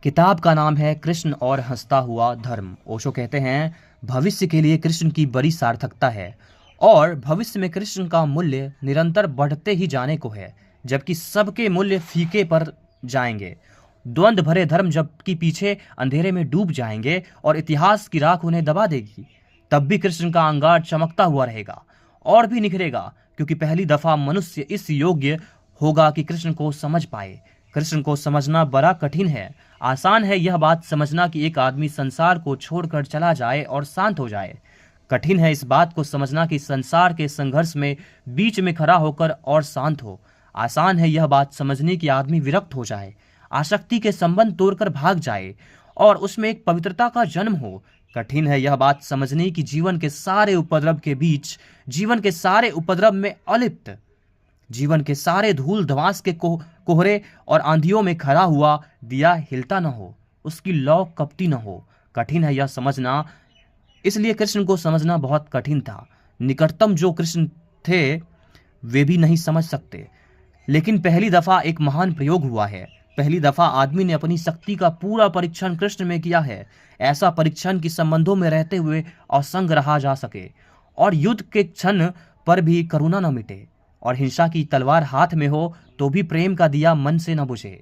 किताब का नाम है कृष्ण और हंसता हुआ धर्म। ओशो कहते हैं भविष्य के लिए कृष्ण की बड़ी सार्थकता है और भविष्य में कृष्ण का मूल्य निरंतर बढ़ते ही जाने को है, जबकि सबके मूल्य फीके पर जाएंगे। द्वंद्व भरे धर्म जबकि पीछे अंधेरे में डूब जाएंगे और इतिहास की राख उन्हें दबा देगी, तब भी कृष्ण का अंगार चमकता हुआ रहेगा और भी निखरेगा, क्योंकि पहली दफा मनुष्य इस योग्य होगा कि कृष्ण को समझ पाए। कृष्ण को समझना बड़ा कठिन है। आसान है यह बात समझना कि एक आदमी संसार को छोड़कर चला जाए और शांत हो जाए। कठिन है इस बात को समझना कि संसार के संघर्ष में बीच में खड़ा होकर और शांत हो। आसान है यह बात समझने की आदमी विरक्त हो जाए, आसक्ति के संबंध तोड़कर भाग जाए और उसमें एक पवित्रता का जन्म हो। कठिन है यह बात समझने की जीवन के सारे उपद्रव के बीच, जीवन के सारे उपद्रव में अलिप्त, जीवन के सारे धूल धवास के कोहरे और आंधियों में खड़ा हुआ दिया हिलता न हो, उसकी लौ कपती न हो। कठिन है यह समझना, इसलिए कृष्ण को समझना बहुत कठिन था। निकटतम जो कृष्ण थे वे भी नहीं समझ सकते। लेकिन पहली दफा एक महान प्रयोग हुआ है। पहली दफा आदमी ने अपनी शक्ति का पूरा परीक्षण कृष्ण में किया है। ऐसा परीक्षण कि संबंधों में रहते हुए असंग रहा जा सके और युद्ध के क्षण पर भी करुणा न मिटे और हिंसा की तलवार हाथ में हो तो भी प्रेम का दिया मन से न बुझे।